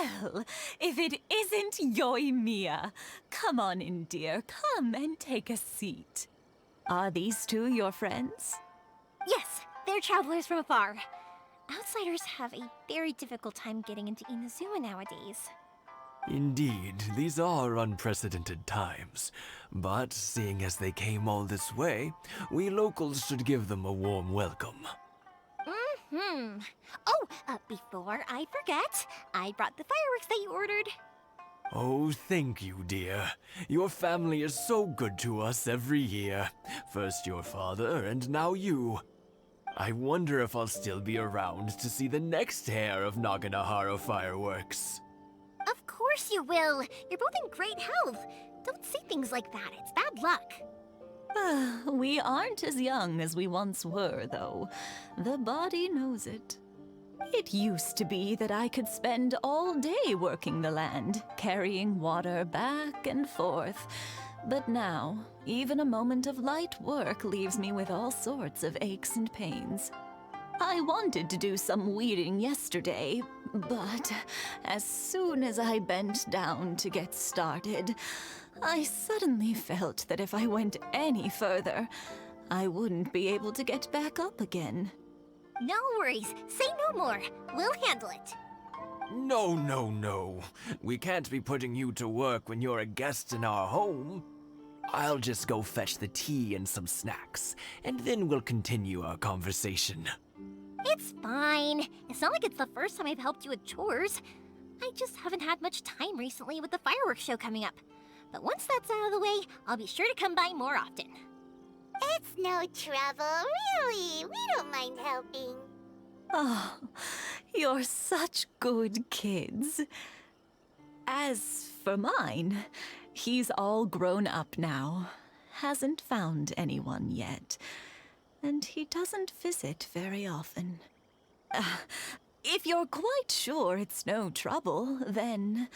Well, if it isn't Yoimiya. Come on in, dear. Come and take a seat. Are these two your friends? Yes, they're travelers from afar. Outsiders have a very difficult time getting into Inazuma nowadays. Indeed, these are unprecedented times. But seeing as they came all this way, we locals should give them a warm welcome. Before I forget, I brought the fireworks that you ordered. Oh, thank you, dear. Your family is so good to us every year. First your father, and now you. I wonder if I'll still be around to see the next hair of Naganahara fireworks. Of course you will. You're both in great health. Don't say things like that. It's bad luck. We aren't as young as we once were, though. The body knows it. It used to be that I could spend all day working the land, carrying water back and forth. But now, even a moment of light work leaves me with all sorts of aches and pains. I wanted to do some weeding yesterday, but as soon as I bent down to get started, I suddenly felt that if I went any further, I wouldn't be able to get back up again. No worries. Say no more. We'll handle it. No. We can't be putting you to work when you're a guest in our home. I'll just go fetch the tea and some snacks, and then we'll continue our conversation. It's fine. It's not like it's the first time I've helped you with chores. I just haven't had much time recently with the fireworks show coming up. But once that's out of the way, I'll be sure to come by more often. It's no trouble, really. We don't mind helping. Oh, you're such good kids. As for mine, he's all grown up now. Hasn't found anyone yet. And he doesn't visit very often. If you're quite sure it's no trouble, then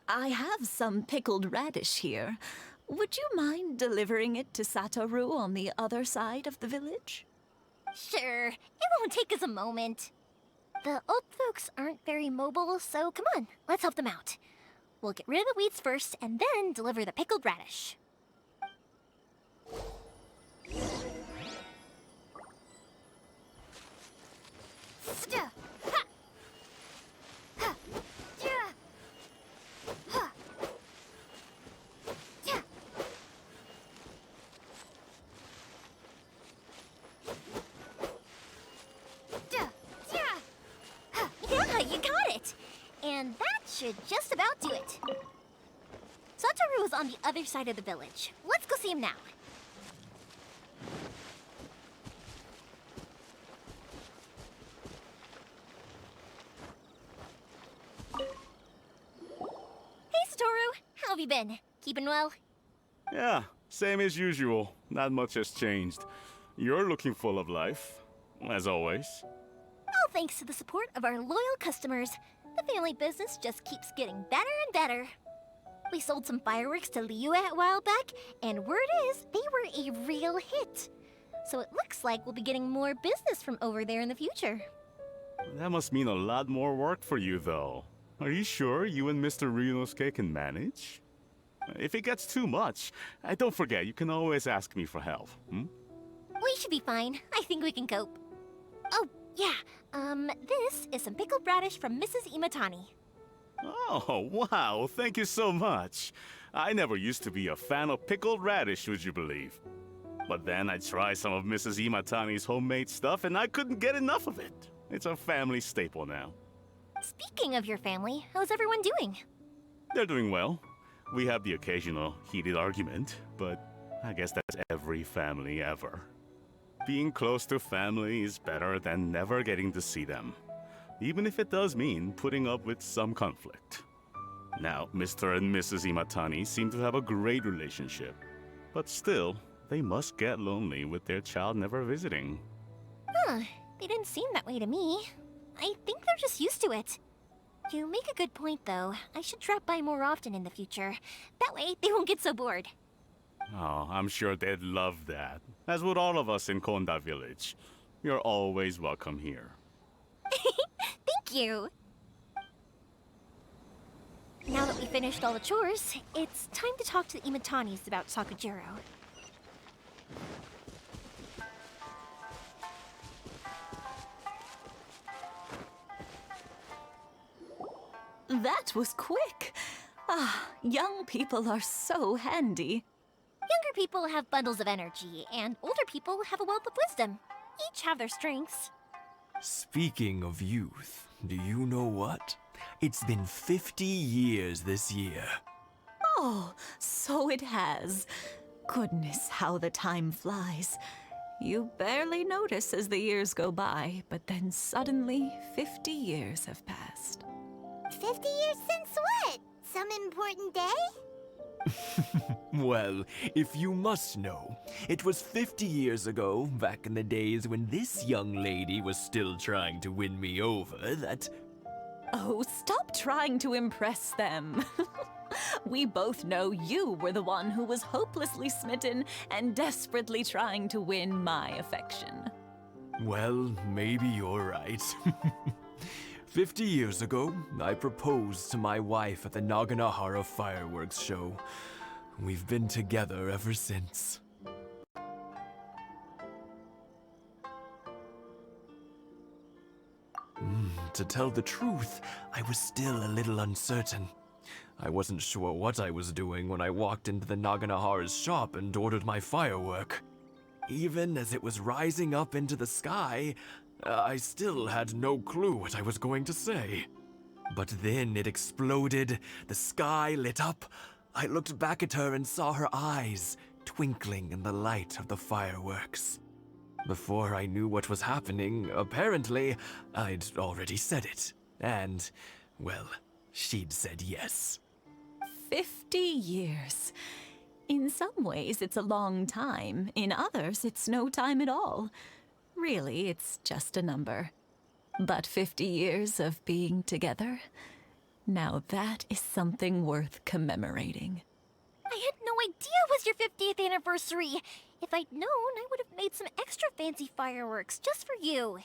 I have some pickled radish here. Would you mind delivering it to Satoru on the other side of the village? Sure. It won't take us a moment. The old folks aren't very mobile, so come on, let's help them out. We'll get rid of the weeds first, and then deliver the pickled radish. Yeah, you got it! And that should just about do it. Satoru is on the other side of the village. Let's go see him now. Hey, Satoru! How have you been? Keeping well? Yeah, same as usual. Not much has changed. You're looking full of life, as always. All thanks to the support of our loyal customers. The family business just keeps getting better and better. We sold some fireworks to Liu a while back, and word is they were a real hit. So it looks like we'll be getting more business from over there in the future. That must mean a lot more work for you, though. Are you sure you and Mr. Ryunosuke can manage? If it gets too much, don't forget, you can always ask me for help, We should be fine. I think we can cope. Oh, yeah. This is some pickled radish from Mrs. Imatani. Oh, wow, thank you so much. I never used to be a fan of pickled radish, would you believe? But then I tried some of Mrs. Imatani's homemade stuff and I couldn't get enough of it. It's a family staple now. Speaking of your family, how's everyone doing? They're doing well. We have the occasional heated argument, but I guess that's every family ever. Being close to family is better than never getting to see them, even if it does mean putting up with some conflict. Now, Mr. and Mrs. Imatani seem to have a great relationship, but still, they must get lonely with their child never visiting. Huh, they didn't seem that way to me. I think they're just used to it. You make a good point, though. I should drop by more often in the future. That way, they won't get so bored. Oh, I'm sure they'd love that, as would all of us in Konda Village. You're always welcome here. Thank you! finished all the chores, it's time to talk to the Imatanis about Sakujiro. That was quick. Ah, young people are so handy. Younger people have bundles of energy, and older people have a wealth of wisdom. Each have their strengths. Speaking of youth, do you know what? It's been 50 years this year. Oh, so it has. Goodness, how the time flies. You barely notice as the years go by, but then suddenly 50 years have passed. 50 years since what? Some important day? Well, if you must know, it was 50 years ago, back in the days when this young lady was still trying to win me over, that... Oh, stop trying to impress them. We both know you were the one who was hopelessly smitten and desperately trying to win my affection. Well, maybe you're right. 50 years ago, I proposed to my wife at the Naganahara fireworks show. We've been together ever since. To tell the truth, I was still a little uncertain. I wasn't sure what I was doing when I walked into the Naganahara's shop and ordered my firework. Even as it was rising up into the sky, I still had no clue what I was going to say. But then it exploded, the sky lit up. I looked back at her and saw her eyes twinkling in the light of the fireworks. Before I knew what was happening, apparently, I'd already said it. And, well, she'd said yes. 50 years. In some ways, it's a long time. In others, it's no time at all. Really, it's just a number. But 50 years of being together? Now that is something worth commemorating. I had no idea it was your 50th anniversary. If I'd known, I would have made some extra fancy fireworks just for you.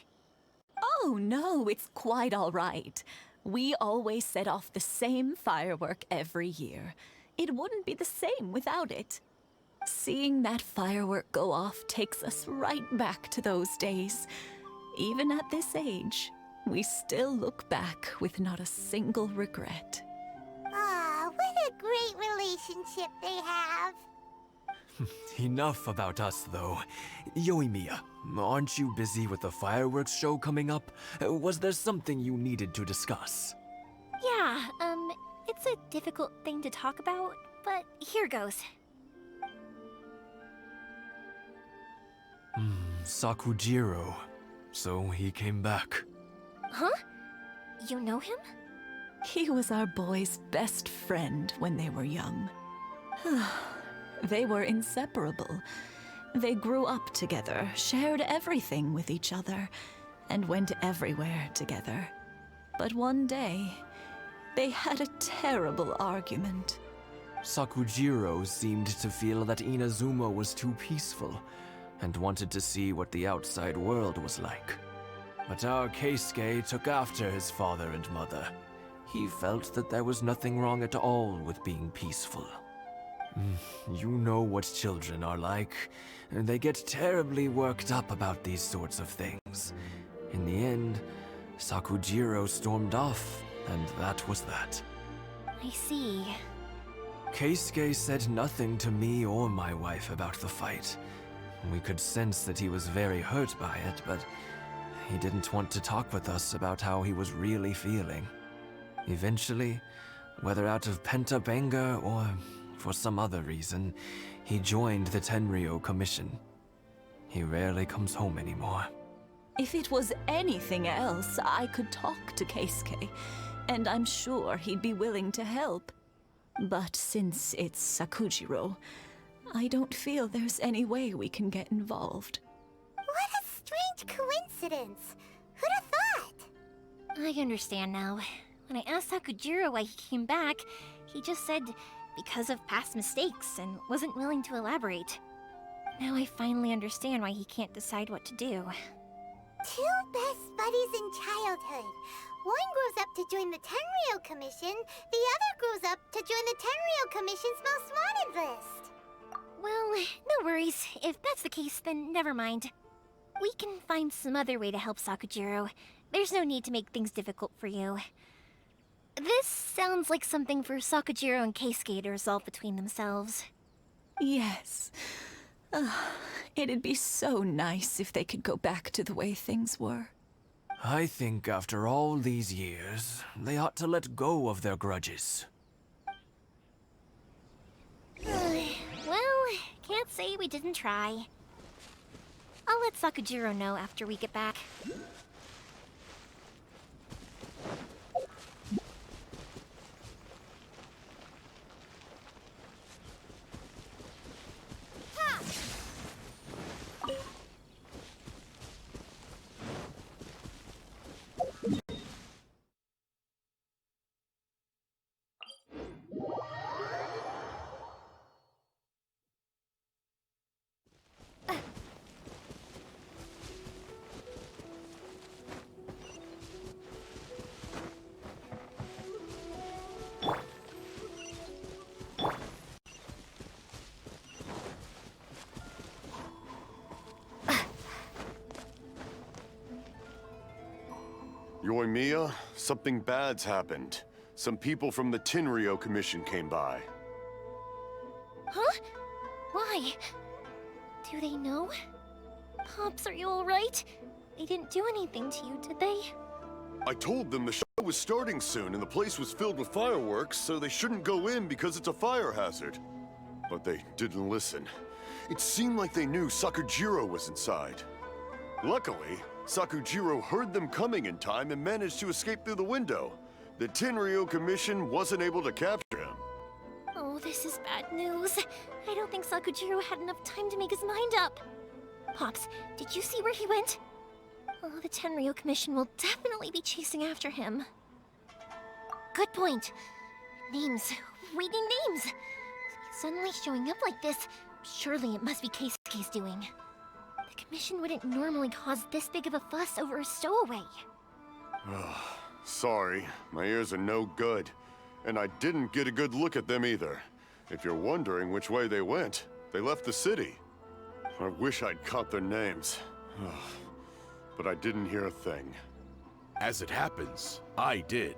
Oh, no, it's quite all right. We always set off the same firework every year. It wouldn't be the same without it. Seeing that firework go off takes us right back to those days. Even at this age, we still look back with not a single regret. Ah, what a great relationship they have. Enough about us, though. Yoimiya, aren't you busy with the fireworks show coming up? Was there something you needed to discuss? Yeah, it's a difficult thing to talk about, but here goes. Sakujiro. So he came back. Huh? You know him? He was our boy's best friend when they were young. They were inseparable. They grew up together, shared everything with each other, and went everywhere together. But one day, they had a terrible argument. Sakujiro seemed to feel that Inazuma was too peaceful, and wanted to see what the outside world was like. But our Keisuke took after his father and mother. He felt that there was nothing wrong at all with being peaceful. You know what children are like. They get terribly worked up about these sorts of things. In the end, Sakujiro stormed off, and that was that. I see. Keisuke said nothing to me or my wife about the fight. We could sense that he was very hurt by it, but he didn't want to talk with us about how he was really feeling. Eventually, whether out of pent-up anger or for some other reason, he joined the Tenryo Commission. He rarely comes home anymore. If it was anything else, I could talk to Keisuke, and I'm sure he'd be willing to help. But since it's Sakujiro, I don't feel there's any way we can get involved. What a strange coincidence. Who'd have thought? I understand now. When I asked Sakujiro why he came back, he just said because of past mistakes and wasn't willing to elaborate. Now I finally understand why he can't decide what to do. Two best buddies in childhood. One grows up to join the Tenryou Commission, the other grows up to join the Tenryou Commission's most wanted list. Well, no worries. If that's the case, then never mind. We can find some other way to help Sakujiro. There's no need to make things difficult for you. This sounds like something for Sakujiro and Keisuke to resolve between themselves. Yes. It'd be so nice if they could go back to the way things were. I think after all these years, they ought to let go of their grudges. Well, can't say we didn't try. I'll let Sakujiro know after we get back. Yoimiya, something bad's happened. Some people from the Tenryou Commission came by. Huh? Why? Do they know? Pops, are you alright? They didn't do anything to you, did they? I told them the show was starting soon and the place was filled with fireworks, so they shouldn't go in because it's a fire hazard. But they didn't listen. It seemed like they knew Sakujiro was inside. Luckily, Sakujiro heard them coming in time and managed to escape through the window. The Tenryou Commission wasn't able to capture him. Oh, this is bad news. I don't think Sakujiro had enough time to make his mind up. Pops, did you see where he went? Oh, the Tenryou Commission will definitely be chasing after him. Good point. Names. Reading names. Suddenly showing up like this, surely it must be Keisuke's doing. The Commission wouldn't normally cause this big of a fuss over a stowaway. Sorry, my ears are no good. And I didn't get a good look at them either. If you're wondering which way they went, they left the city. I wish I'd caught their names. But I didn't hear a thing. As it happens, I did.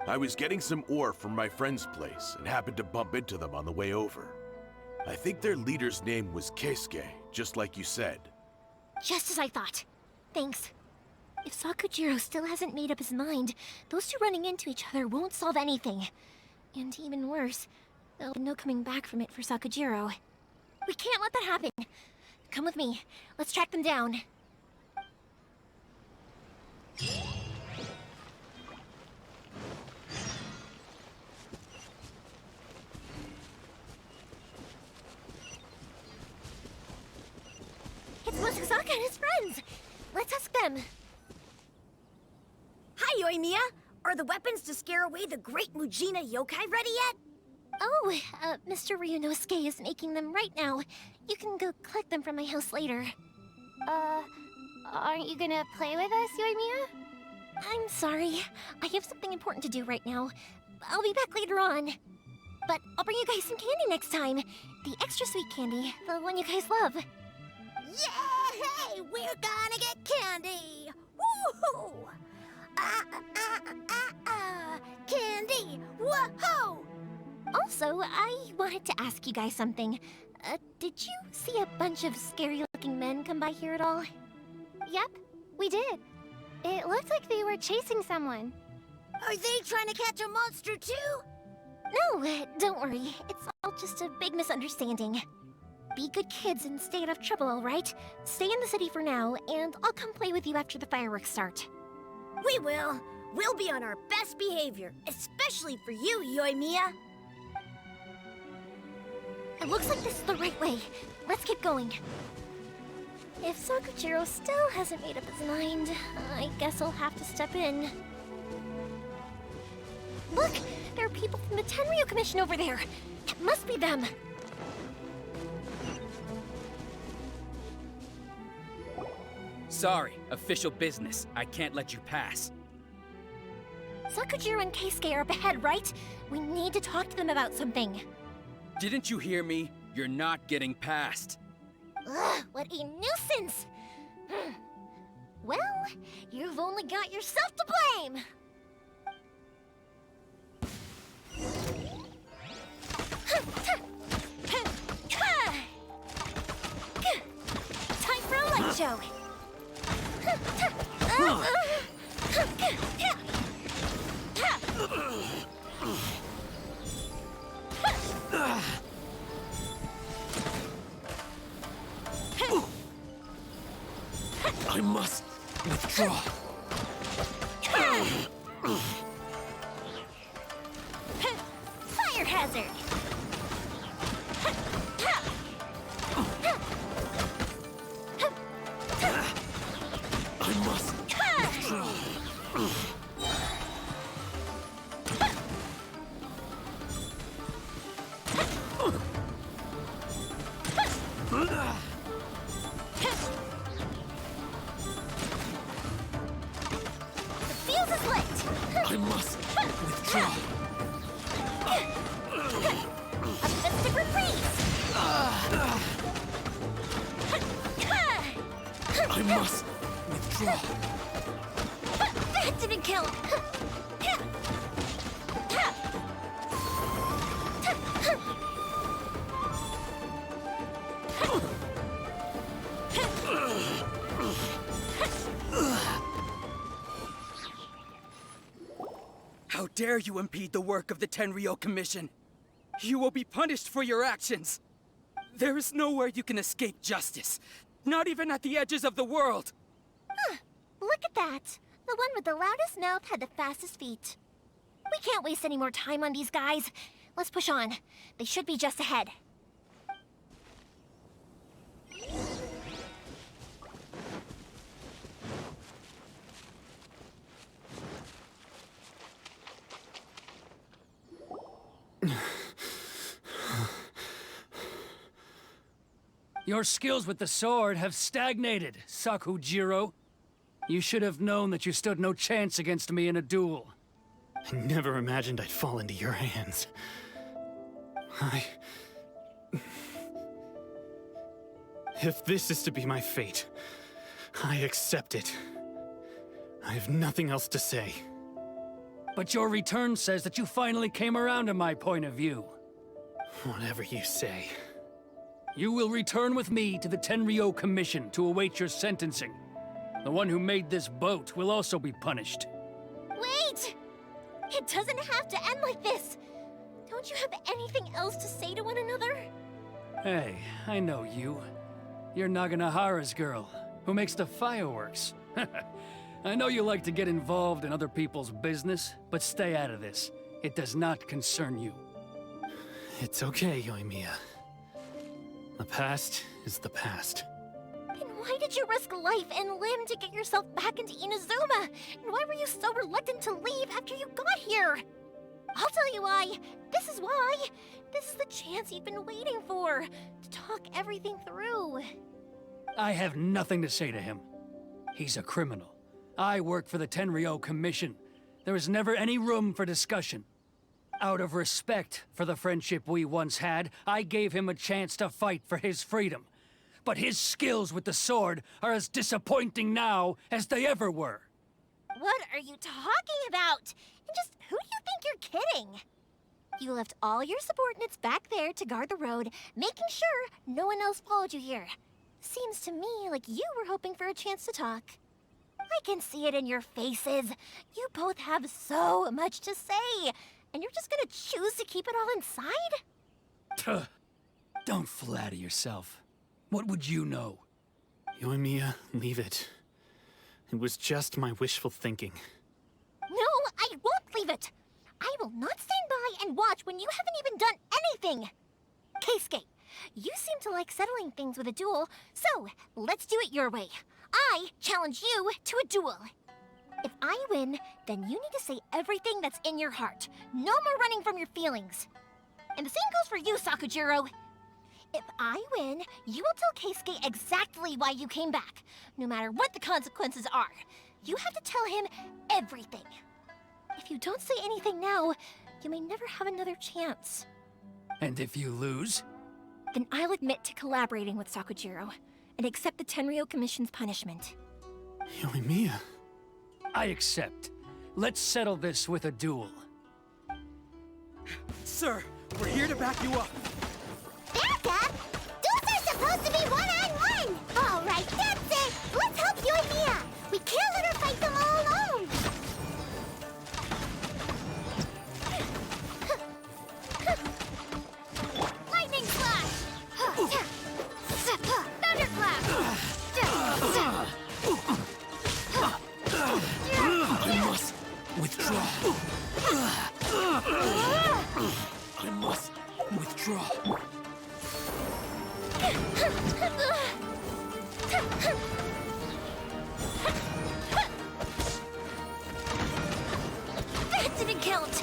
I was getting some ore from my friend's place and happened to bump into them on the way over. I think their leader's name was Keisuke, just like you said. Just as I thought. Thanks. If Sakujiro still hasn't made up his mind, those two running into each other won't solve anything. And even worse, there'll be no coming back from it for Sakujiro. We can't let that happen. Come with me. Let's track them down. It's Mochizaka and his friends! Let's ask them. Hi, Yoimiya! Are the weapons to scare away the great Mujina yokai ready yet? Oh, Mr. Ryunosuke is making them right now. You can go collect them from my house later. Aren't you gonna play with us, Yoimiya? I'm sorry. I have something important to do right now. I'll be back later on. But I'll bring you guys some candy next time. The extra sweet candy, the one you guys love. Yay! We're gonna get candy! Woohoo! Candy! Woohoo! Also, I wanted to ask you guys something. Did you see a bunch of scary-looking men come by here at all? Yep, we did. It looked like they were chasing someone. Are they trying to catch a monster too? No, don't worry. It's all just a big misunderstanding. Be good kids and stay out of trouble, all right? Stay in the city for now, and I'll come play with you after the fireworks start. We will. We'll be on our best behavior, especially for you, Yoimiya. It looks like this is the right way. Let's keep going. If Sakujiro still hasn't made up his mind, I guess I'll have to step in. Look! There are people from the Tenryou Commission over there! It must be them! Sorry, official business. I can't let you pass. Sakujiro and Keisuke are up ahead, right? We need to talk to them about something. Didn't you hear me? You're not getting past. Ugh, what a nuisance! Well, you've only got yourself to blame! Time for a light show! I must withdraw. Fire hazard! I must withdraw. The fuse is lit! I must withdraw. A mystic reprise! I must withdraw. That didn't kill him! How dare you impede the work of the Tenryou Commission? You will be punished for your actions. There is nowhere you can escape justice. Not even at the edges of the world. Look at that! The one with the loudest mouth had the fastest feet. We can't waste any more time on these guys. Let's push on. They should be just ahead. Your skills with the sword have stagnated, Sakujiro. You should have known that you stood no chance against me in a duel. I never imagined I'd fall into your hands. If this is to be my fate, I accept it. I have nothing else to say. But your return says that you finally came around to my point of view. Whatever you say. You will return with me to the Tenryou Commission to await your sentencing. The one who made this boat will also be punished. Wait! It doesn't have to end like this! Don't you have anything else to say to one another? Hey, I know you. You're Naganahara's girl, who makes the fireworks. I know you like to get involved in other people's business, but stay out of this. It does not concern you. It's okay, Yoimiya. The past is the past. Then why did you risk life and limb to get yourself back into Inazuma? And why were you so reluctant to leave after you got here? I'll tell you why. This is why. This is the chance you've been waiting for, to talk everything through. I have nothing to say to him. He's a criminal. I work for the Tenryou Commission. There is never any room for discussion. Out of respect for the friendship we once had, I gave him a chance to fight for his freedom. But his skills with the sword are as disappointing now as they ever were. What are you talking about? And just who do you think you're kidding? You left all your subordinates back there to guard the road, making sure no one else followed you here. Seems to me like you were hoping for a chance to talk. I can see it in your faces. You both have so much to say, and you're just gonna choose to keep it all inside? Don't flatter yourself. What would you know? Yoimiya, leave it. It was just my wishful thinking. No, I won't leave it. I will not stand by and watch when you haven't even done anything. Keisuke, you seem to like settling things with a duel, so let's do it your way. I challenge you to a duel. If I win, then you need to say everything that's in your heart. No more running from your feelings. And the same goes for you, Sakujiro. If I win, you will tell Keisuke exactly why you came back, no matter what the consequences are. You have to tell him everything. If you don't say anything now, you may never have another chance. And if you lose? Then I'll admit to collaborating with Sakujiro, and accept the Tenryou Commission's punishment. Yoimiya. I accept. Let's settle this with a duel. Sir, we're here to back you up. Back up? Duels are supposed to be one-on-one! All right, that's it! Let's help Yoimiya! We can't let her fight them all alone! Lightning slash! Thunderclap! I must withdraw. I must withdraw. That didn't count!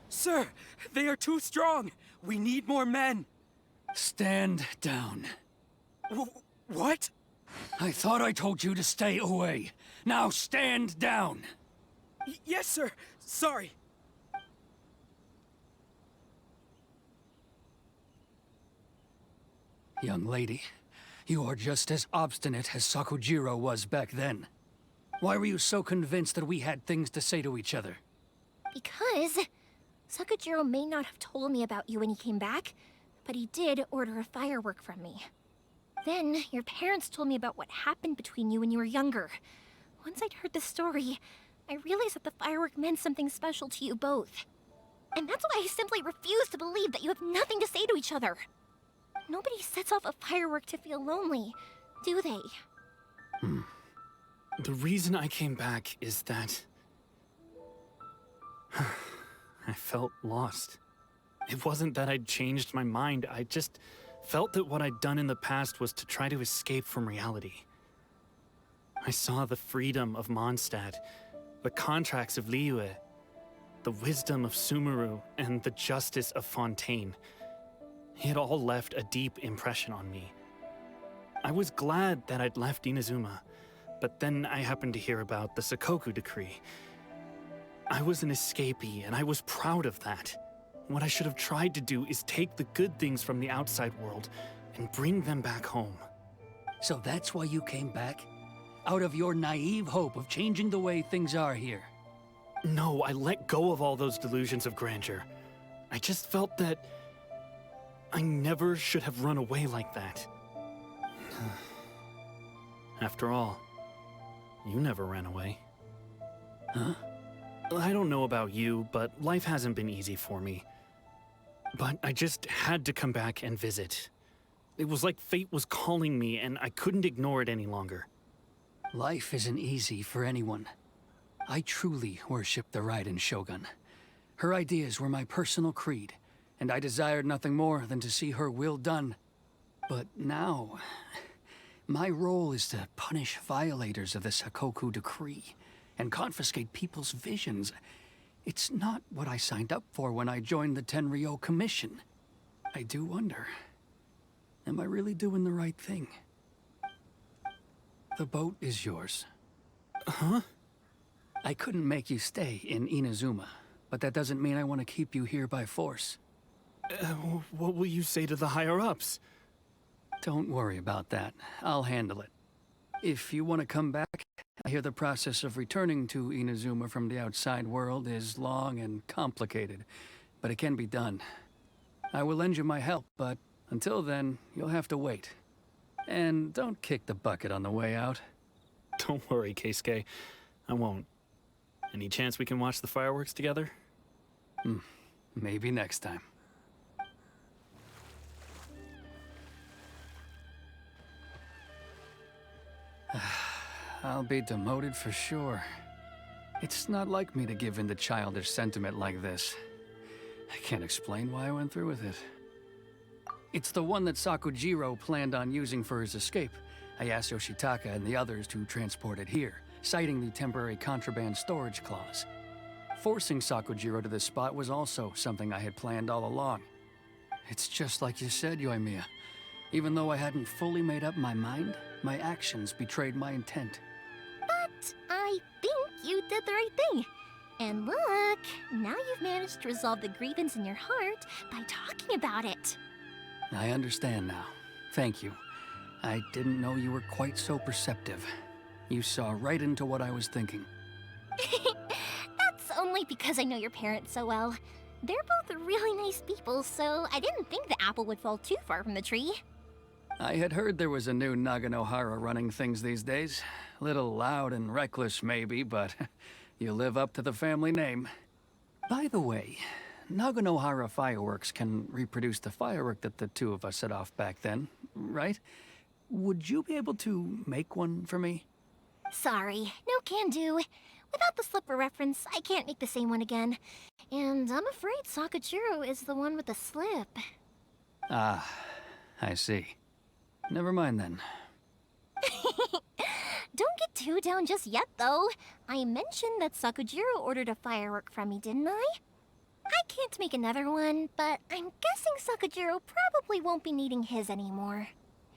Sir, they are too strong. We need more men. Stand down. What? I thought I told you to stay away. Now stand down. Yes, sir. Sorry. Young lady, you are just as obstinate as Sakujiro was back then. Why were you so convinced that we had things to say to each other? Because Sakujiro may not have told me about you when he came back, but he did order a firework from me. Then, your parents told me about what happened between you when you were younger. Once I'd heard the story, I realized that the firework meant something special to you both. And that's why I simply refuse to believe that you have nothing to say to each other. Nobody sets off a firework to feel lonely, do they? The reason I came back is that I felt lost. It wasn't that I'd changed my mind, I just felt that what I'd done in the past was to try to escape from reality. I saw the freedom of Mondstadt, the contracts of Liyue, the wisdom of Sumeru, and the justice of Fontaine. It all left a deep impression on me. I was glad that I'd left Inazuma, but then I happened to hear about the Sakoku decree. I was an escapee, and I was proud of that. What I should have tried to do is take the good things from the outside world and bring them back home. So that's why you came back? Out of your naive hope of changing the way things are here? No, I let go of all those delusions of grandeur. I just felt that I never should have run away like that. After all, you never ran away. Huh? I don't know about you, but life hasn't been easy for me. But I just had to come back and visit. It was like fate was calling me, and I couldn't ignore it any longer. Life isn't easy for anyone. I truly worship the Raiden Shogun. Her ideas were my personal creed, and I desired nothing more than to see her will done. But now, my role is to punish violators of the Sakoku decree and confiscate people's visions. It's not what I signed up for when I joined the Tenryou Commission. I do wonder, am I really doing the right thing? The boat is yours. Huh? I couldn't make you stay in Inazuma, but that doesn't mean I want to keep you here by force. What will you say to the higher-ups? Don't worry about that. I'll handle it. If you want to come back, I hear the process of returning to Inazuma from the outside world is long and complicated, but it can be done. I will lend you my help, but until then, you'll have to wait. And don't kick the bucket on the way out. Don't worry, Keisuke. I won't. Any chance we can watch the fireworks together? Maybe next time. I'll be demoted for sure. It's not like me to give in to childish sentiment like this. I can't explain why I went through with it. It's the one that Sakujiro planned on using for his escape. I asked Yoshitaka and the others to transport it here, citing the temporary contraband storage clause. Forcing Sakujiro to this spot was also something I had planned all along. It's just like you said, Yoimiya. Even though I hadn't fully made up my mind, my actions betrayed my intent. But I think you did the right thing. And look, now you've managed to resolve the grievance in your heart by talking about it. I understand now. Thank you. I didn't know you were quite so perceptive. You saw right into what I was thinking. That's only because I know your parents so well. They're both really nice people, so I didn't think the apple would fall too far from the tree. I had heard there was a new Naganohara running things these days. Little loud and reckless, maybe, but you live up to the family name. By the way, Naganohara fireworks can reproduce the firework that the two of us set off back then, right? Would you be able to make one for me? Sorry, no can do. Without the slipper reference, I can't make the same one again. And I'm afraid Sakajiro is the one with the slip. Ah, I see. Never mind then. Don't get too down just yet, though. I mentioned that Sakujiro ordered a firework from me, didn't I? I can't make another one, but I'm guessing Sakujiro probably won't be needing his anymore.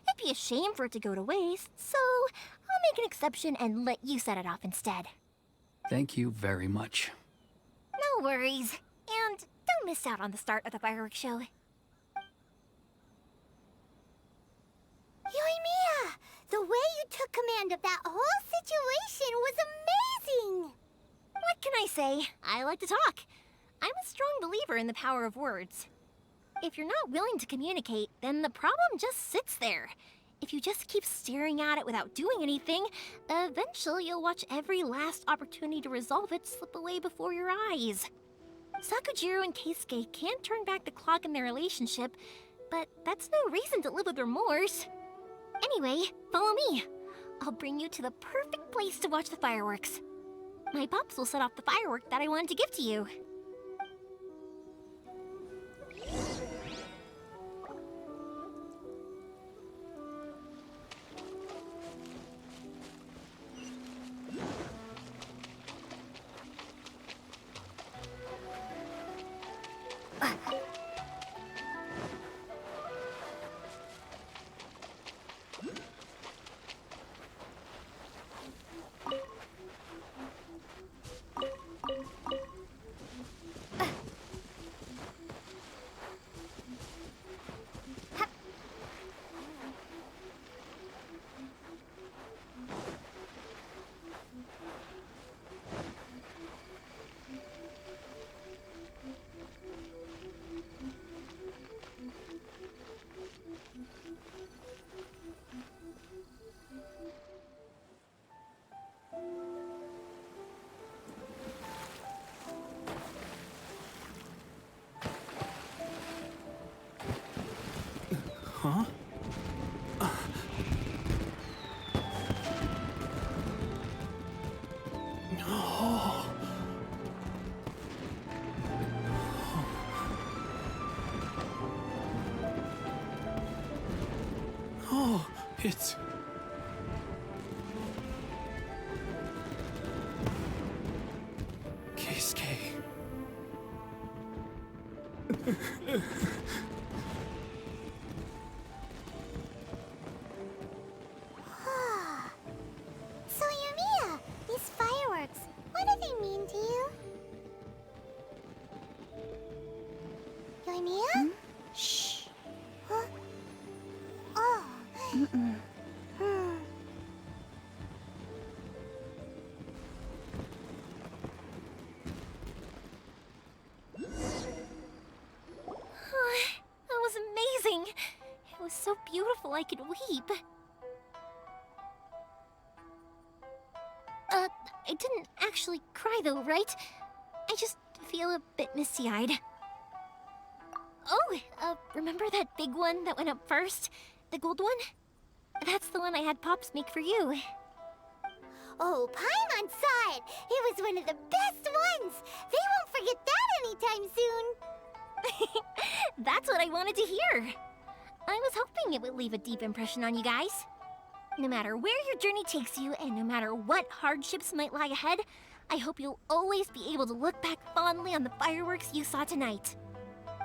It'd be a shame for it to go to waste, so I'll make an exception and let you set it off instead. Thank you very much. No worries. And don't miss out on the start of the fireworks show. Yoimiya! The way you took command of that whole situation was amazing! What can I say? I like to talk. I'm a strong believer in the power of words. If you're not willing to communicate, then the problem just sits there. If you just keep staring at it without doing anything, eventually you'll watch every last opportunity to resolve it slip away before your eyes. Sakujiro and Keisuke can't turn back the clock in their relationship, but that's no reason to live with remorse. Anyway, follow me. I'll bring you to the perfect place to watch the fireworks. My pops will set off the firework that I wanted to give to you. Huh? Oh, it's... Keisuke. So Yoimiya, these fireworks, what do they mean to you? Yoimiya? Shh. Huh? Oh. That was amazing. It was so beautiful I could weep. I didn't actually cry though, right? I just feel a bit misty-eyed. Oh, remember that big one that went up first? The gold one? That's the one I had Pops make for you. Oh, Paimon saw it! It was one of the best ones! They won't forget that anytime soon! That's what I wanted to hear. I was hoping it would leave a deep impression on you guys. No matter where your journey takes you, and no matter what hardships might lie ahead, I hope you'll always be able to look back fondly on the fireworks you saw tonight.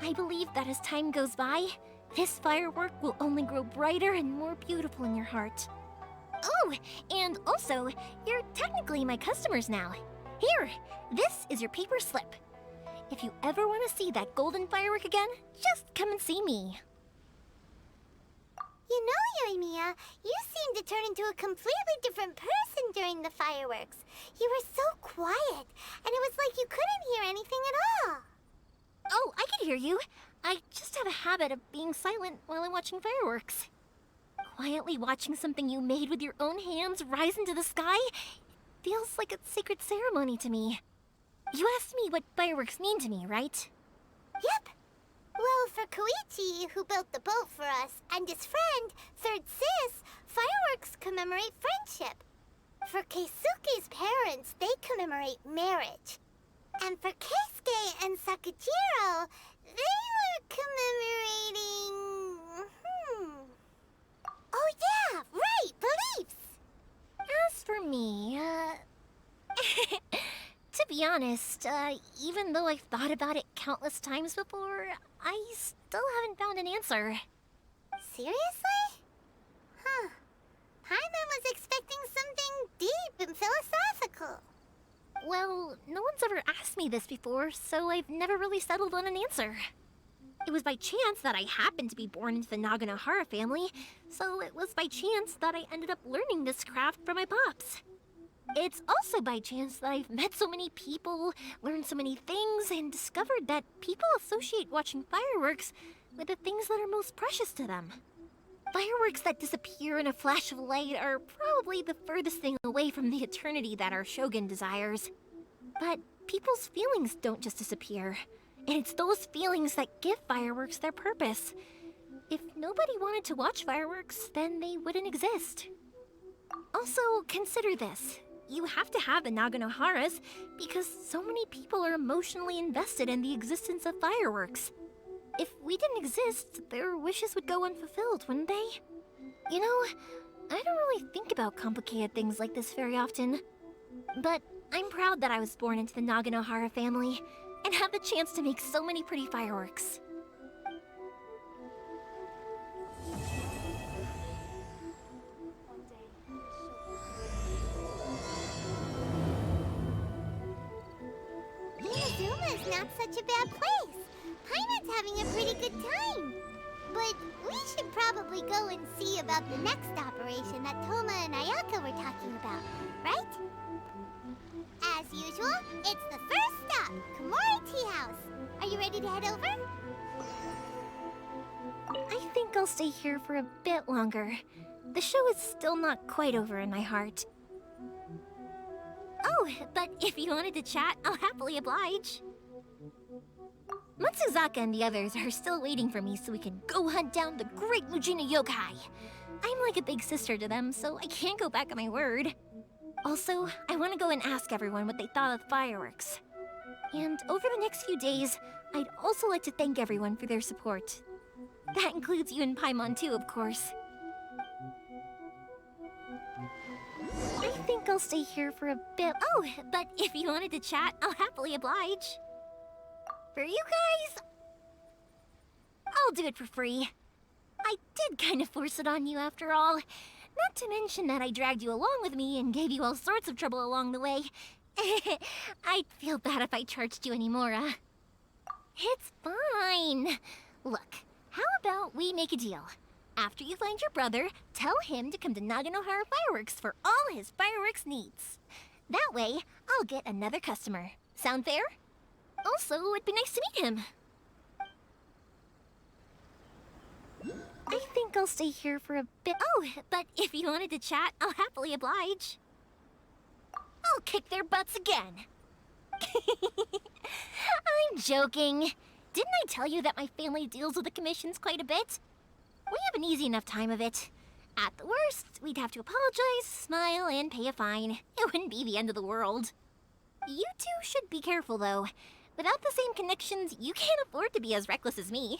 I believe that as time goes by, this firework will only grow brighter and more beautiful in your heart. Oh, and also, you're technically my customers now. Here, this is your paper slip. If you ever want to see that golden firework again, just come and see me. You know, Yoimiya, you seemed to turn into a completely different person during the fireworks. You were so quiet, and it was like you couldn't hear anything at all. Oh, I can hear you. I just have a habit of being silent while I'm watching fireworks. Quietly watching something you made with your own hands rise into the sky feels like a sacred ceremony to me. You asked me what fireworks mean to me, right? Yep. Well, for Koichi, who built the boat for us, and his friend, Third Sis, fireworks commemorate friendship. For Keisuke's parents, they commemorate marriage. And for Keisuke and Sakajiro, they were commemorating... Oh yeah, right, beliefs! As for me, to be honest, even though I've thought about it countless times before, I still haven't found an answer. Seriously? Huh. Paimon was expecting something deep and philosophical. Well, no one's ever asked me this before, so I've never really settled on an answer. It was by chance that I happened to be born into the Naganohara family, so it was by chance that I ended up learning this craft from my pops. It's also by chance that I've met so many people, learned so many things, and discovered that people associate watching fireworks with the things that are most precious to them. Fireworks that disappear in a flash of light are probably the furthest thing away from the eternity that our shogun desires. But people's feelings don't just disappear, and it's those feelings that give fireworks their purpose. If nobody wanted to watch fireworks, then they wouldn't exist. Also, consider this. You have to have the Naganoharas because so many people are emotionally invested in the existence of fireworks. If we didn't exist, their wishes would go unfulfilled, wouldn't they? You know, I don't really think about complicated things like this very often. But I'm proud that I was born into the Naganohara family and have the chance to make so many pretty fireworks. Inazuma is not such a bad place. Paimon's having a pretty good time. But we should probably go and see about the next operation that Toma and Ayaka were talking about, right? As usual, it's the first stop, Komori Tea House. Are you ready to head over? I think I'll stay here for a bit longer. The show is still not quite over in my heart. Oh, but if you wanted to chat, I'll happily oblige. Matsuzaka and the others are still waiting for me so we can go hunt down the great Mujina yokai. I'm like a big sister to them, so I can't go back on my word. Also, I want to go and ask everyone what they thought of the fireworks. And over the next few days, I'd also like to thank everyone for their support. That includes you and Paimon too, of course. I think I'll stay here for a bit. Oh, but if you wanted to chat, I'll happily oblige. For you guys, I'll do it for free. I did kind of force it on you after all. Not to mention that I dragged you along with me and gave you all sorts of trouble along the way. I'd feel bad if I charged you anymore, It's fine. Look, how about we make a deal? After you find your brother, tell him to come to Naganohara Fireworks for all his fireworks needs. That way, I'll get another customer. Sound fair? Also, it'd be nice to meet him. I think I'll stay here for a bit. Oh, but if you wanted to chat, I'll happily oblige. I'll kick their butts again. I'm joking. Didn't I tell you that my family deals with the commissions quite a bit? We have an easy enough time of it. At the worst, we'd have to apologize, smile, and pay a fine. It wouldn't be the end of the world. You two should be careful, though. Without the same connections, you can't afford to be as reckless as me.